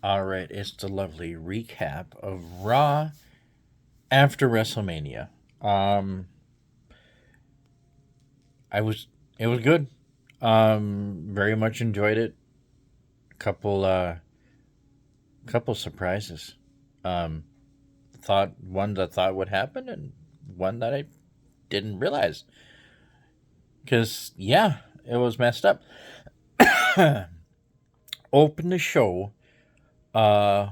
All right, it's the lovely recap of Raw after WrestleMania. Um, I was it was good. Very much enjoyed it. Couple couple surprises. Um, thought one that thought would happen and one that I didn't realize. Cause yeah, it was messed up. Open the show. Uh,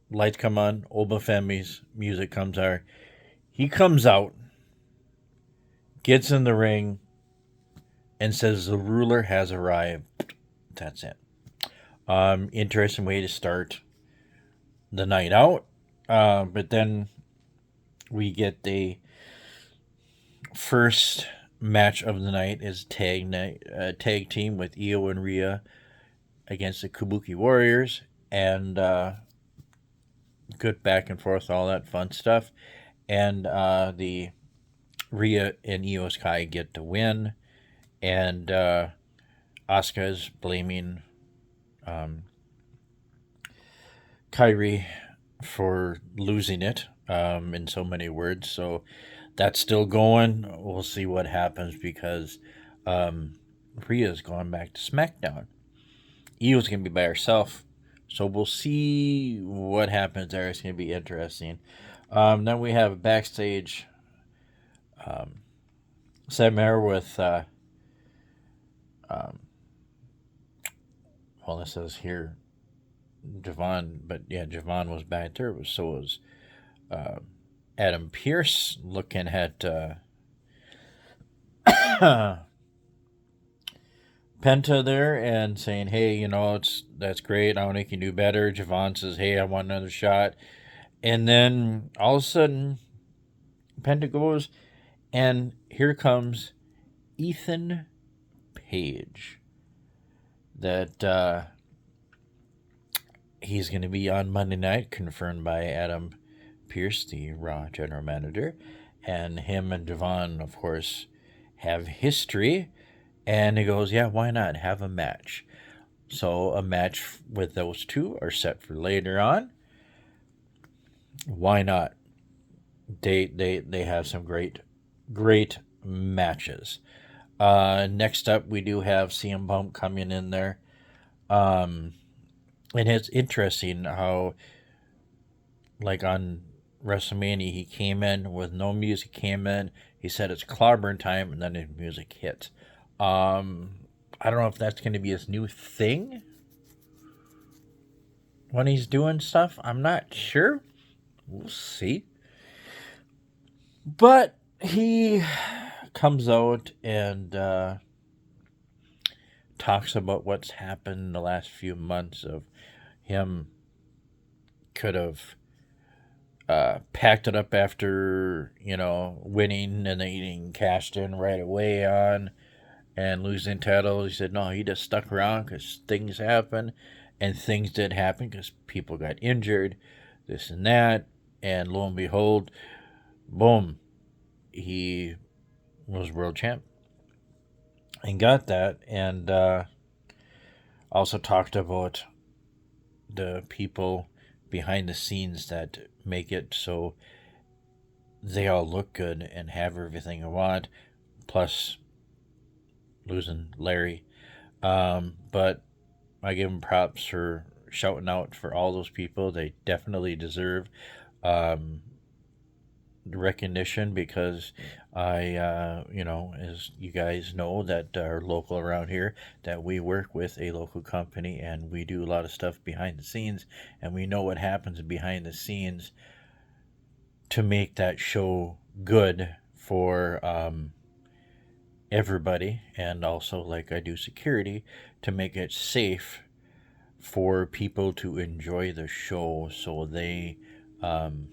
Lights come on. Obafemi's music comes out. He comes out, gets in the ring, and says the ruler has arrived. That's it. Interesting way to start the night out. But then we get the first match of the night is tag team with Io and Rhea against the Kabuki Warriors, and good back and forth, all that fun stuff. And the Rhea and Io Sky get to win, and Asuka is blaming um, Kyrie for losing it in so many words. So that's still going. We'll see what happens because Rhea's going back to SmackDown. Io's going to be by herself. So we'll see what happens there. It's going to be interesting. Then we have backstage um, segment with, um, well, this says here Javon, but yeah, Javon was back there. So was uh, Adam Pierce looking at Penta there and saying, "Hey, that's great. I want to make you do better." Javon says, "Hey, I want another shot." And then all of a sudden, Penta goes, and here comes Ethan Page. That he's going to be on Monday night, confirmed by Adam Pierce, the Raw general manager. And him and Javon, of course, have history. And he goes, yeah, why not have a match? So a match with those two are set for later on. Why not? They have some great matches. Next up, we do have CM Punk coming in there. Um, and it's interesting how, like on WrestleMania, he came in with no music. Came in, he said it's clobber time, and then his music hits. I don't know if that's going to be his new thing when he's doing stuff. I'm not sure. We'll see. But he comes out and talks about what's happened in the last few months of him could have packed it up after, winning and then getting cashed in right away on and losing titles. He said, no, he just stuck around because things happen. And things did happen because people got injured, this and that. And lo and behold, boom, he was world champ and got that. And also talked about the people behind the scenes that make it so they all look good and have everything I want, plus losing Larry. But I give him props for shouting out for all those people. They definitely deserve um, recognition because as you guys know that are local around here, that we work with a local company and we do a lot of stuff behind the scenes, and we know what happens behind the scenes to make that show good for everybody, and also like I do security to make it safe for people to enjoy the show, so um,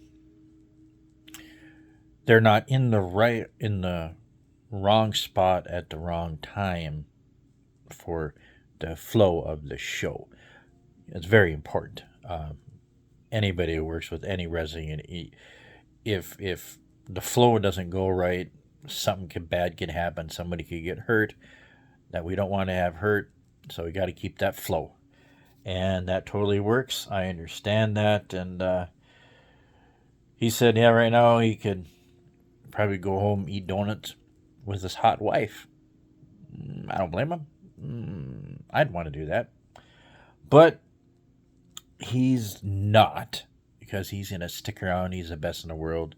they're not in the wrong spot at the wrong time for the flow of the show. It's very important. Anybody who works with any resident, if the flow doesn't go right, something bad can happen. Somebody could get hurt that we don't want to have hurt. So we got to keep that flow. And that totally works. I understand that. And he said, yeah, right now he could probably go home, eat donuts with his hot wife. I don't blame him. I'd want to do that. But he's not, because he's going to stick around. He's the best in the world.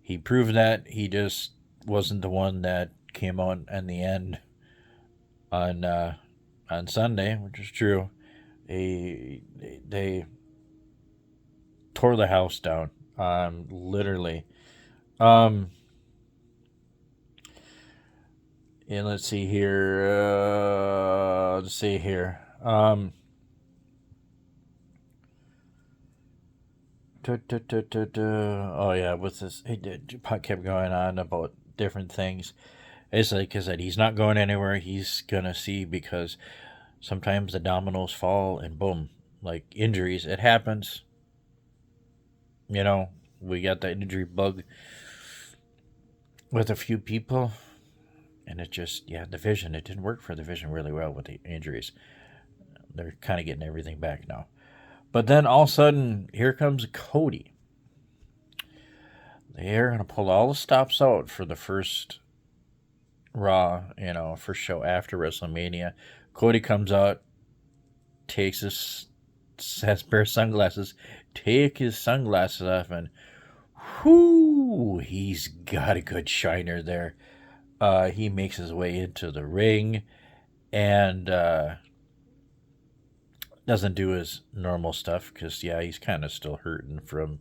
He proved that. He just wasn't the one that came out in the end on Sunday, which is true. They tore the house down, literally. Um, and let's see here. Let's see here. Oh yeah, with this, it kept going on about different things. It's like I said, he's not going anywhere. He's gonna see, because sometimes the dominoes fall and boom, like injuries. It happens. You know, we got that injury bug with a few people, and it just, yeah, the vision. It didn't work for the vision really well with the injuries. They're kind of getting everything back now. But then all of a sudden, here comes Cody. They're going to pull all the stops out for the first Raw, first show after WrestleMania. Cody comes out, has a pair of sunglasses, take his sunglasses off, and whoo, he's got a good shiner there. He makes his way into the ring and doesn't do his normal stuff, because, yeah, he's kind of still hurting from,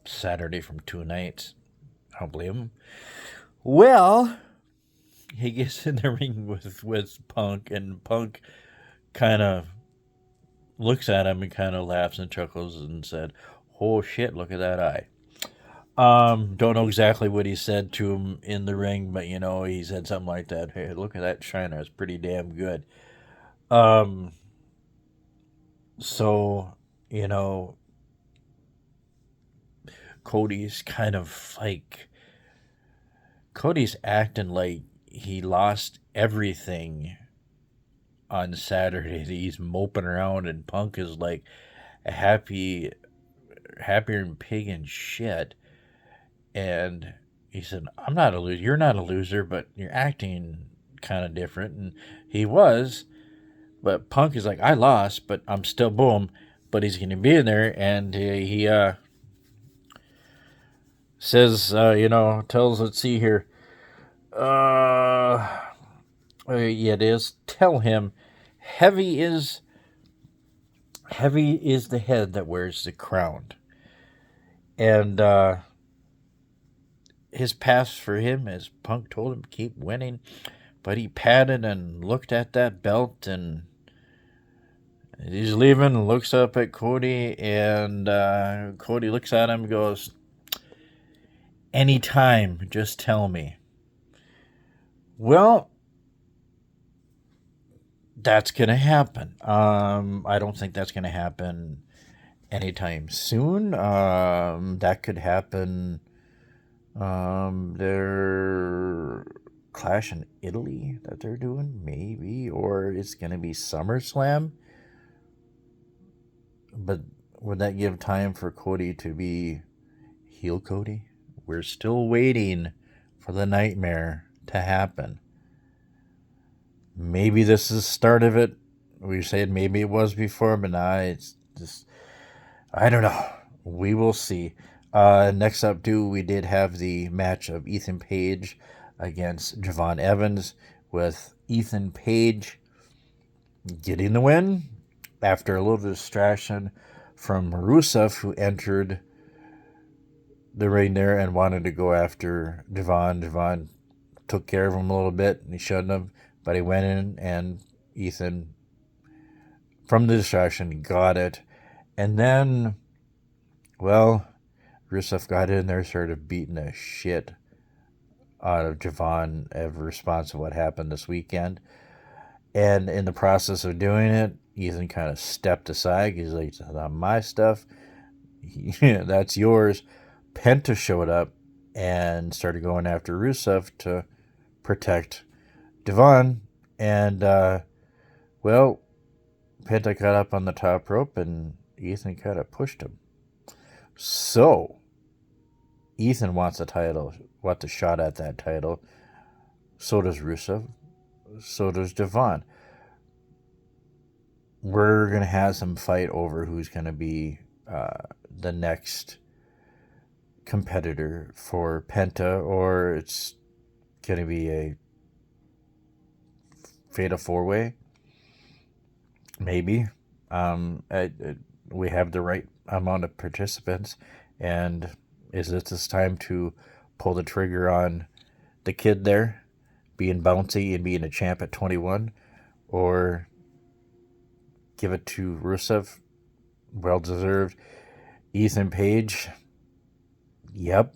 Saturday from 2 nights. I don't blame him. Well, he gets in the ring with Punk, and Punk kind of looks at him and kind of laughs and chuckles and said, "Oh shit, look at that eye." Don't know exactly what he said to him in the ring, but he said something like that. Hey, look at that shiner, it's pretty damn good. So, Cody's kind of like, Cody's acting like he lost everything on Saturday. He's moping around, and Punk is like a happier than pig and shit. And he said, "I'm not a loser. You're not a loser, but you're acting kind of different." And he was, but Punk is like, "I lost, but I'm still boom." But he's going to be in there, and he says, tells, let's see here. Yeah, it is. Tell him, heavy is the head that wears the crown. And his pass for him, as Punk told him, keep winning. But he patted and looked at that belt, and he's leaving and looks up at Cody, and Cody looks at him and goes, "Anytime, just tell me." Well, that's going to happen. I don't think that's going to happen anytime soon. That could happen. Their Clash in Italy that they're doing, maybe, or it's going to be SummerSlam. But would that give time for Cody to be heel Cody? We're still waiting for the nightmare to happen. Maybe this is the start of it. We said maybe it was before, but now it's just, I don't know. We will see. Next up, we did have the match of Ethan Page against Javon Evans, with Ethan Page getting the win after a little distraction from Rusev, who entered the ring there and wanted to go after Javon. Javon took care of him a little bit, and he shouldn't have, but he went in, and Ethan, from the distraction, got it. And then, well, Rusev got in there, started beating the shit out of Javon as a response to what happened this weekend. And in the process of doing it, Ethan kind of stepped aside. He's like, "It's not my stuff. That's yours." Penta showed up and started going after Rusev to protect Devon. And Well, Penta got up on the top rope and Ethan kind of pushed him. So, Ethan wants a title, wants a shot at that title. So does Rusev. So does Devon. We're going to have some fight over who's going to be the next competitor for Penta, or it's going to be a Fatal 4-Way. Maybe. We have the right amount of participants, and is this time to pull the trigger on the kid there, being bouncy and being a champ at 21, or give it to Rusev? Well deserved. Ethan Page. Yep.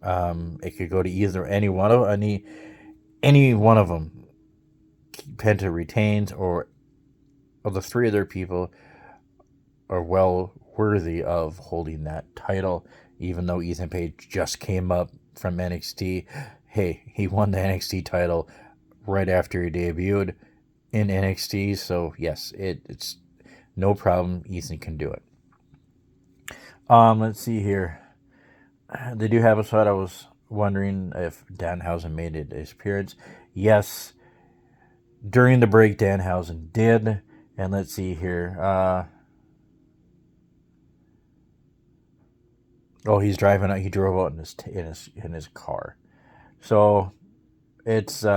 It could go to either any one of them. Penta retains, or the three other people are well worthy of holding that title, even though Ethan Page just came up from NXT. Hey, he won the NXT title right after he debuted in NXT, so yes, it's no problem. Ethan can do it. Let's see here. They do have a shot. I was wondering if Danhausen made his appearance. Yes, during the break, Danhausen did. And let's see here. He's driving out. He drove out in his car. So it's he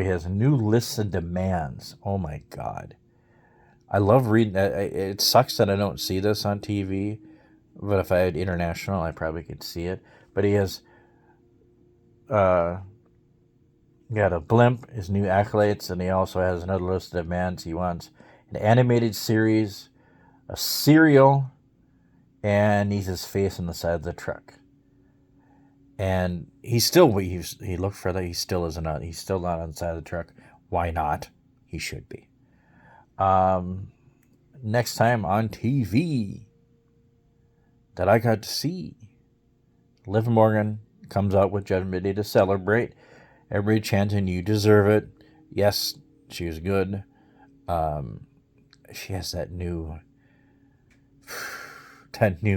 has a new list of demands. Oh my God. I love reading that. It sucks that I don't see this on TV, but if I had international, I probably could see it. But he has got a blimp, his new accolades, and he also has another list of demands. He wants an animated series, a cereal, and needs his face on the side of the truck. And he looked for that. He still isn't on. He's still not on the side of the truck. Why not? He should be. Next time on TV that I got to see, Liv Morgan comes out with Judgment Day to celebrate. Everybody chanting, "You deserve it." Yes, she was good. She has that new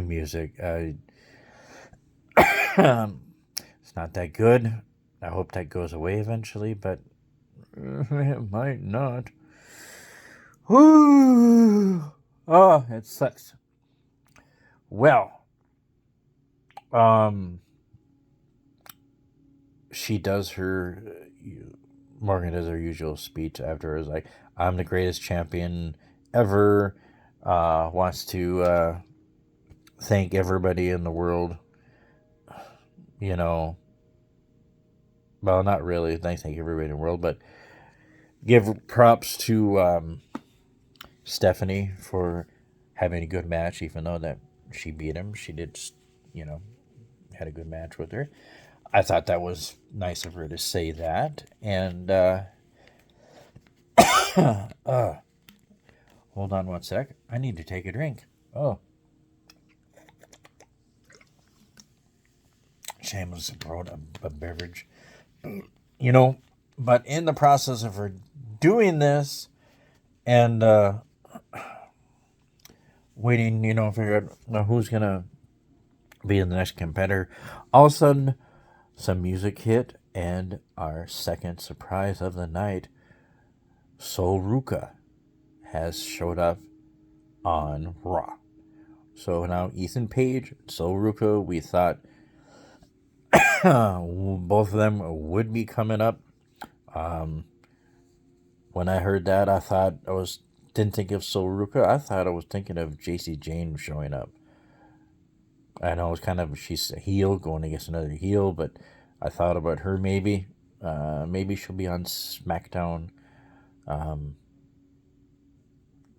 music. It's not that good. I hope that goes away eventually, but it might not. Whoo! Oh, it sucks. Well, she does her. Morgan does her usual speech afterwards, like, "I'm the greatest champion ever." Wants to thank everybody in the world. Well, not really. Thank everybody in the world, but give props to Stephanie for having a good match, even though that she beat him. She did, had a good match with her. I thought that was nice of her to say that. And hold on one sec. I need to take a drink. Oh. Shameless brought a beverage. But in the process of her doing this and waiting, figure out who's going to be the next competitor, all of a sudden, some music hit, and our second surprise of the night, Sol Ruca, has showed up on Raw. So now Ethan Page, Sol Ruca, we thought both of them would be coming up. When I heard that, didn't think of Sol Ruca. I thought I was thinking of JC Jane showing up. I know she's a heel going against another heel, but I thought about her maybe. Maybe she'll be on SmackDown,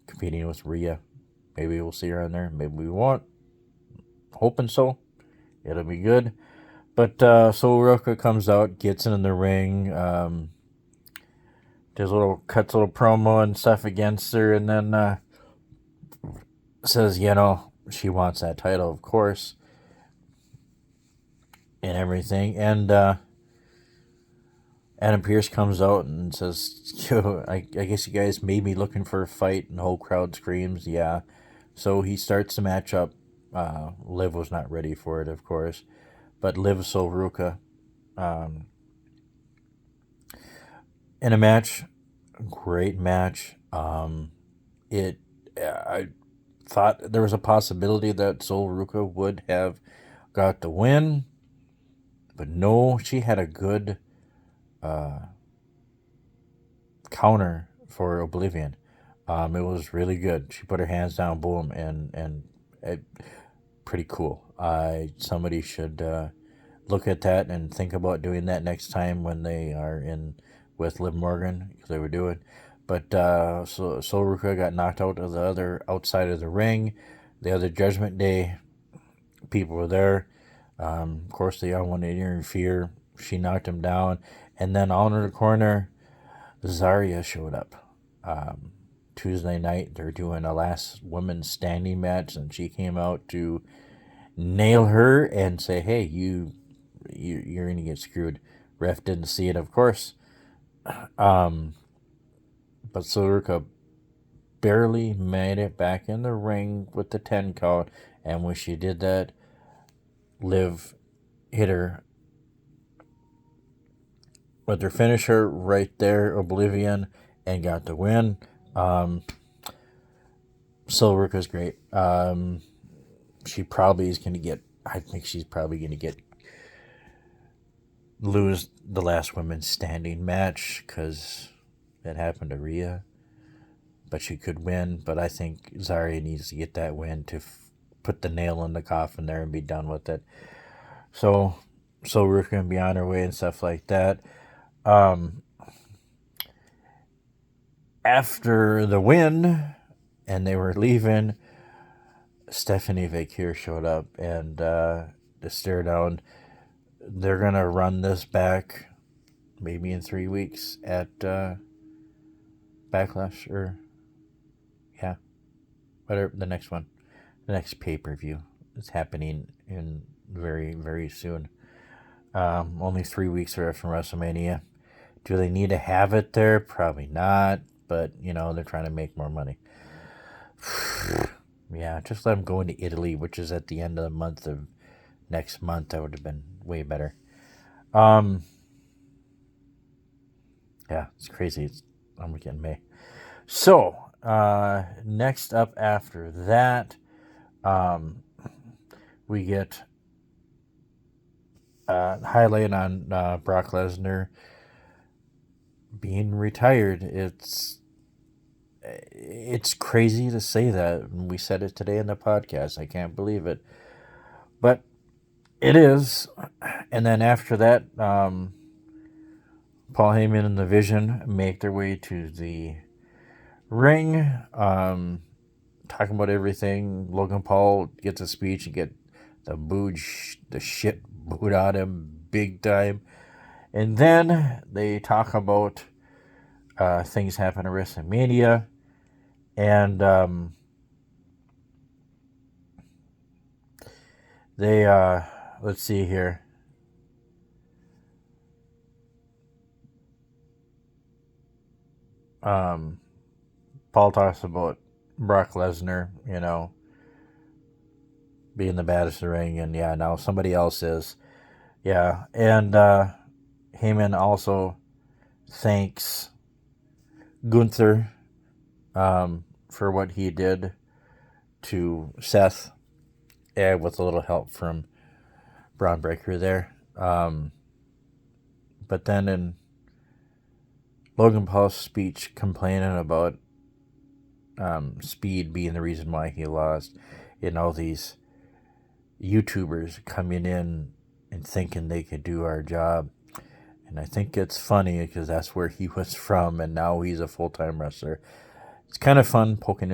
competing with Rhea. Maybe we'll see her on there. Maybe we won't. Hoping so. It'll be good. But Sol Ruca comes out, gets in the ring, cuts a little promo and stuff against her, and then says, she wants that title, of course, and everything. And Adam Pearce comes out and says, Yo, I guess you guys made me looking for a fight, and the whole crowd screams, yeah. So he starts the match up. Liv was not ready for it, of course, but Liv Sol Ruca in a match, great match. It I thought there was a possibility that Sol Ruca would have got the win, but no, she had a good counter for Oblivion. It was really good. She put her hands down, boom, and it, pretty cool. Somebody should look at that and think about doing that next time when they are in with Liv Morgan, because they were doing. But so Sol Ruca got knocked out of the other outside of the ring. The other Judgment Day people were there. Of course, they all wanted to interfere. She knocked him down, and then all in the corner, Zarya showed up. Tuesday night, they're doing a last woman standing match, and she came out to nail her and say, "Hey, you're gonna get screwed." Ref didn't see it, of course, but Sol Ruca barely made it back in the ring with the 10 count, and when she did that, Liv hit her with her finisher right there, Oblivion, and got the win. Sol Ruca's great. She probably is going to get. I think she's probably going to lose the last women's standing match because that happened to Rhea. But she could win. But I think Zarya needs to get that win to put the nail in the coffin there and be done with it. So we're going to be on her way and stuff like that. After the win, and they were leaving, Stephanie Vakir showed up and to stare down. They're going to run this back maybe in 3 weeks at Backlash, or yeah, whatever, the next one. The next pay-per-view is happening in very, very soon. Only 3 weeks are from WrestleMania. Do they need to have it there? Probably not, but, they're trying to make more money. Yeah, just let them go into Italy, which is at the end of the month of next month. That would have been way better. Yeah, it's crazy. I'm getting May. So, next up after that, we get highlight on Brock Lesnar being retired. It's crazy to say that. We said it today in the podcast. I can't believe it. But it is. And then after that, Paul Heyman and the Vision make their way to the ring, talking about everything. Logan Paul gets a speech and get the shit booed out of him big time. And then they talk about things happen at WrestleMania. And they, let's see here. Paul talks about Brock Lesnar, being the baddest in the ring, and yeah, now somebody else is. Yeah, and Heyman also thanks Gunther for what he did to Seth, and with a little help from Braun Breaker there. But then in Logan Paul's speech complaining about speed being the reason why he lost, all these YouTubers coming in and thinking they could do our job. And I think it's funny because that's where he was from, and now he's a full-time wrestler. It's kind of fun poking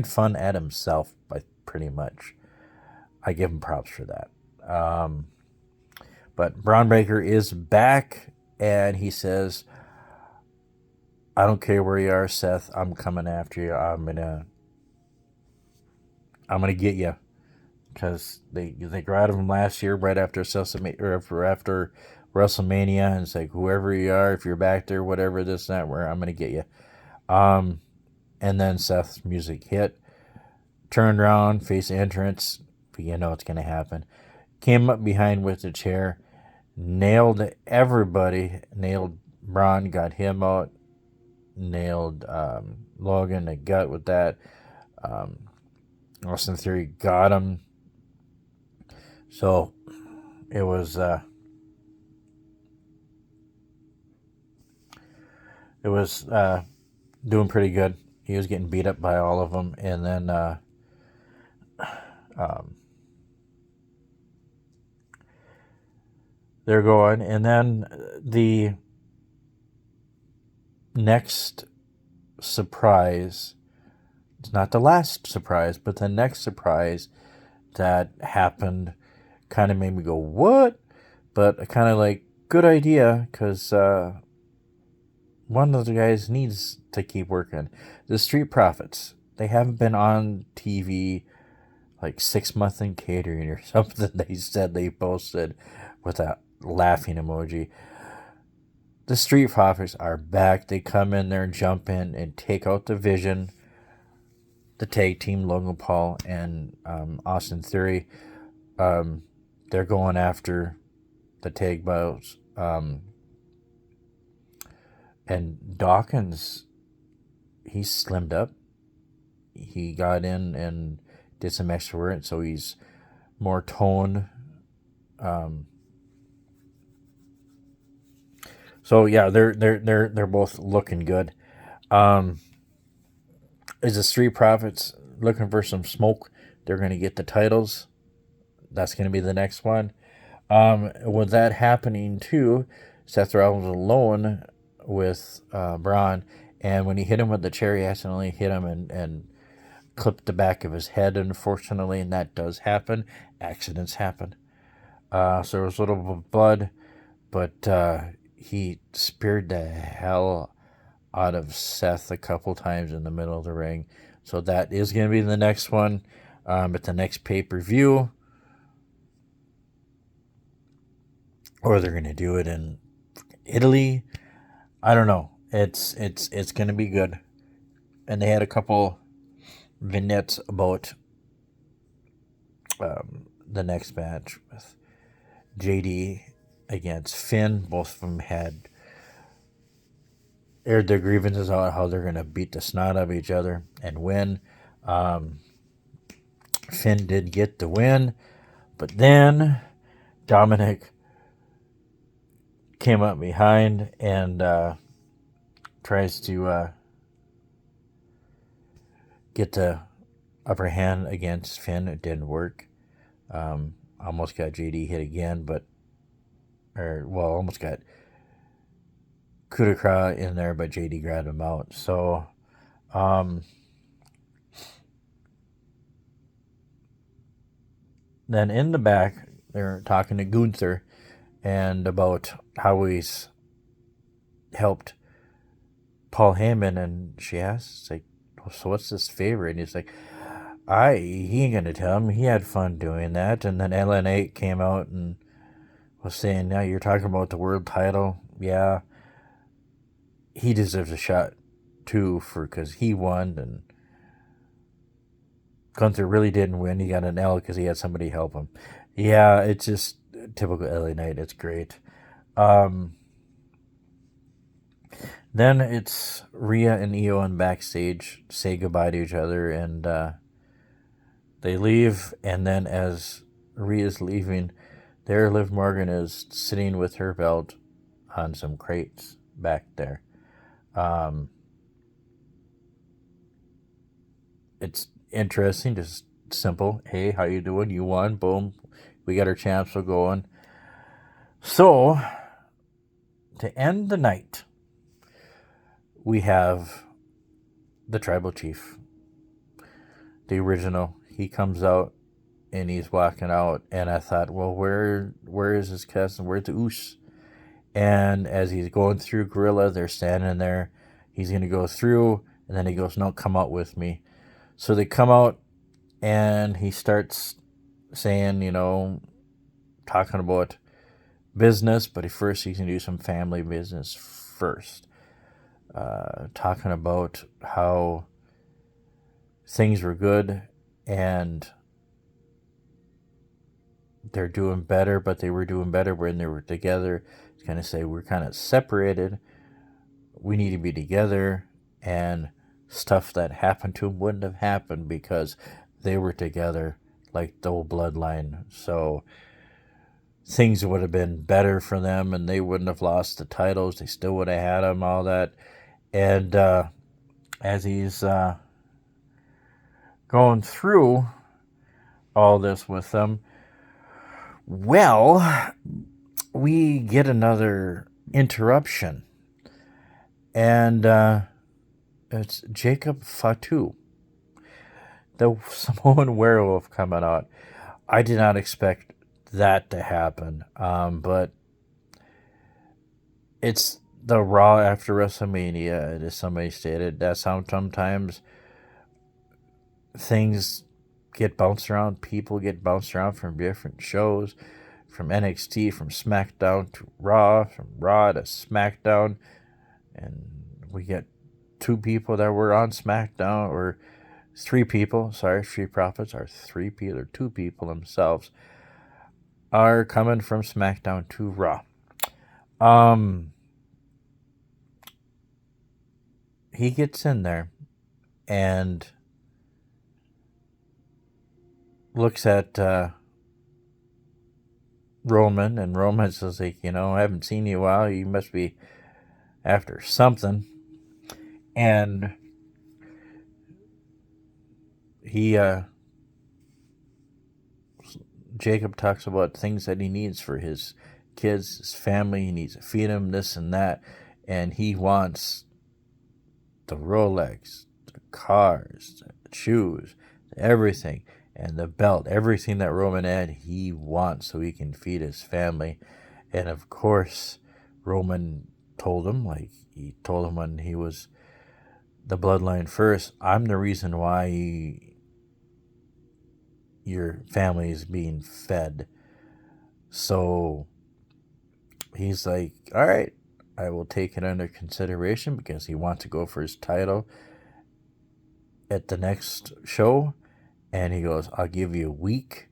fun at himself, by pretty much. I give him props for that. But Braun Breaker is back, and he says, "I don't care where you are, Seth. I'm coming after you. I'm gonna get you." Because they got rid of him last year, right after after WrestleMania, and it's like, whoever you are, if you're back there, whatever, this, that, where I'm going to get you. And then Seth's music hit, turned around, face entrance, but you know what's going to happen. Came up behind with the chair, nailed everybody, nailed Braun, got him out, nailed Logan the gut with that. Austin Theory got him. So it was doing pretty good. He was getting beat up by all of them, and then they're going, and then the next surprise, it's not the last surprise, but the next surprise that happened kind of made me go, what? But I kind of like, good idea, because one of the guys needs to keep working. The Street Profits, they haven't been on TV like 6 months in catering or something. They said they posted with that laughing emoji. The Street Profits are back. They come in there and jump in and take out the Vision, the tag team, Logan Paul and Austin Theory. They're going after the tag belts. And Dawkins, he's slimmed up. He got in and did some extra work, so he's more toned. So yeah, they're both looking good. Is the Street Profits looking for some smoke? They're going to get the titles. That's going to be the next one. With that happening too, Seth Rollins was alone with Braun, and when he hit him with the chair, he accidentally hit him and clipped the back of his head, unfortunately, and that does happen. Accidents happen. So there was a little bit of blood, but he speared the hell out of Seth a couple times in the middle of the ring. So that is going to be the next one at the next pay-per-view. Or they're going to do it in Italy. I don't know. It's going to be good. And they had a couple vignettes about the next match with JD against Finn. Both of them had aired their grievances on how they're going to beat the snot out of each other and win. Finn did get the win, but then Dominic came up behind and tries to get the upper hand against Finn. It didn't work. Almost got JD hit again, almost got coup de grace in there, but JD grabbed him out. So, then in the back, they're talking to Gunther and about how he's helped Paul Heyman, and she asks, like, so what's this favor? And he's like, he ain't gonna tell him. He had fun doing that. And then LN8 came out and was saying, yeah, you're talking about the world title. Yeah, he deserves a shot too, because he won, and Gunther really didn't win. He got an L because he had somebody help him. Yeah, it's just typical LA Knight. It's great. Then it's Rhea and Io on backstage, say goodbye to each other, and they leave. And then as Rhea's leaving, there Liv Morgan is sitting with her belt on some crates back there. It's interesting, just simple. Hey, how you doing? You won. Boom. We got our champs going. So, to end the night, we have the tribal chief, the original. He comes out and he's walking out, and I thought, well, where is his cousin? Where's the Oos? And as he's going through Gorilla, they're standing there. He's going to go through, and then he goes, no, come out with me. So they come out, and he starts saying, talking about business, but first he's going to do some family business first. Talking about how things were good and they're doing better, but they were doing better when they were together. He's going to say we're kind of separated. We need to be together, and stuff that happened to him wouldn't have happened because they were together, like the old bloodline. So things would have been better for them, and they wouldn't have lost the titles. They still would have had them, all that. And as he's going through all this with them, well, we get another interruption. And it's Jacob Fato, the Samoan werewolf, coming out. I did not expect that to happen, but it's the Raw after WrestleMania, as somebody stated. That's how sometimes things get bounced around. People get bounced around from different shows, from NXT, from SmackDown to Raw, from Raw to SmackDown. And we get two people that were on SmackDown, or three people, sorry, Street Profits are three people, or two people themselves, are coming from SmackDown to Raw. He gets in there and looks at Roman, and Roman says, like, I haven't seen you in a while. You must be after something. And he Jacob talks about things that he needs for his kids, his family. He needs to feed them, this and that. And he wants the Rolex, the cars, the shoes, everything, and the belt, everything that Roman had, he wants so he can feed his family. And of course, Roman told him, like he told him when he was the bloodline first, I'm the reason why your family is being fed. So he's like, all right, I will take it under consideration, because he wants to go for his title at the next show. And he goes, I'll give you a week.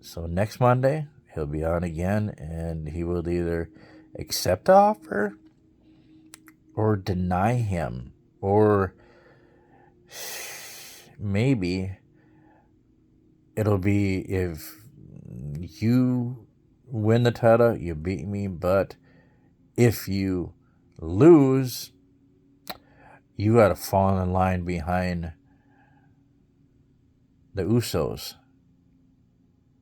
So next Monday, he'll be on again, and he will either accept the offer or deny him. Or maybe it'll be, if you win the title, you beat me, but if you lose, you got to fall in line behind the Usos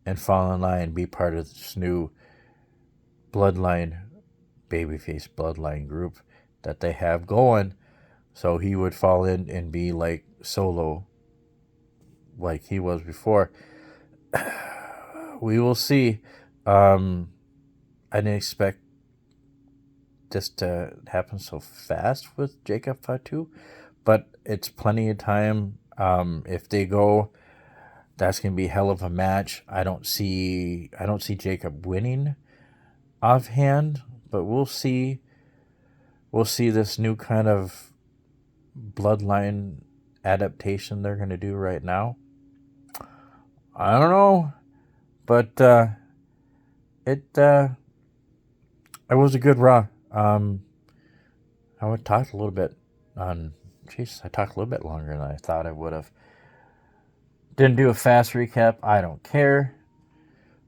and fall in line and be part of this new bloodline, babyface bloodline group that they have going. So he would fall in and be like Solo, like he was before. We will see. I didn't expect this to happen so fast with Jacob Fato, but it's plenty of time. If they go, that's gonna be a hell of a match. I don't see Jacob winning offhand, but we'll see. We'll see this new kind of bloodline adaptation they're gonna do right now. I don't know, but it was a good Raw. I would talk a little bit on. Jeez, I talked a little bit longer than I thought I would have. Didn't do a fast recap. I don't care.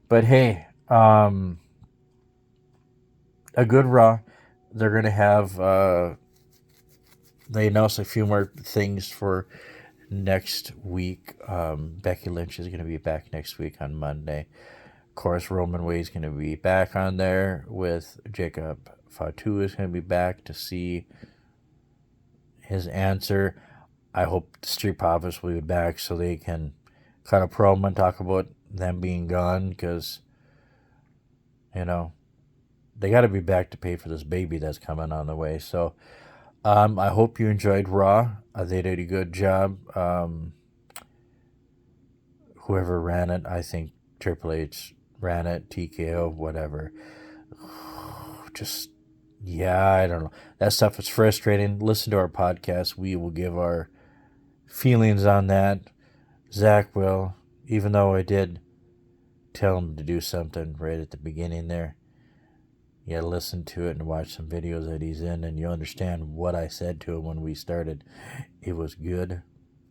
But hey, a good Raw. They're gonna have. They announced a few more things for next week. Becky Lynch is gonna be back next week on Monday. Of course, Roman Reigns is going to be back on there with Jacob Fato is going to be back to see his answer. I hope the Street Profits will be back so they can cut a promo and talk about them being gone, because, they got to be back to pay for this baby that's coming on the way. So I hope you enjoyed Raw. They did a good job. Whoever ran it, I think Triple H ran it, TKO, whatever. Just, yeah, I don't know. That stuff is frustrating. Listen to our podcast. We will give our feelings on that. Zach will, even though I did tell him to do something right at the beginning there. You gotta listen to it and watch some videos that he's in, and you'll understand what I said to him when we started. It was good.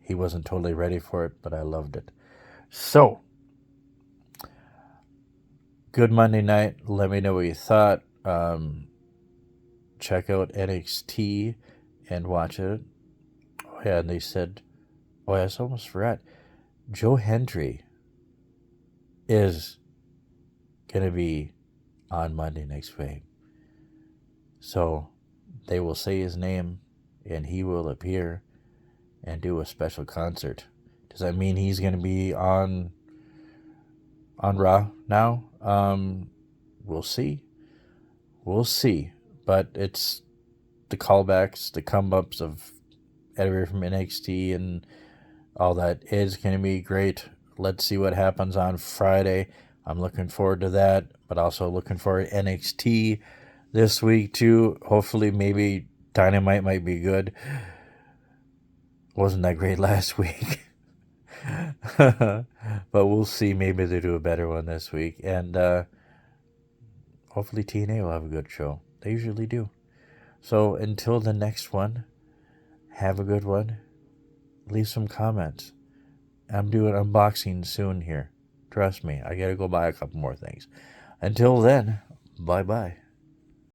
He wasn't totally ready for it, but I loved it. So, good Monday night. Let me know what you thought. Check out NXT and watch it. Oh, yeah, and they said, oh, I almost forgot. Joe Hendry is going to be on Monday next week. So they will say his name and he will appear and do a special concert. Does that mean he's going to be on Raw now? We'll see. We'll see. But it's the callbacks, the come-ups of everyone from NXT and all that is going to be great. Let's see what happens on Friday. I'm looking forward to that, but also looking forward to NXT this week too. Hopefully, maybe Dynamite might be good. Wasn't that great last week. But we'll see. Maybe they do a better one this week. And hopefully TNA will have a good show. They usually do. So until the next one, have a good one. Leave some comments. I'm doing unboxing soon here. Trust me, I gotta go buy a couple more things. Until then, bye-bye.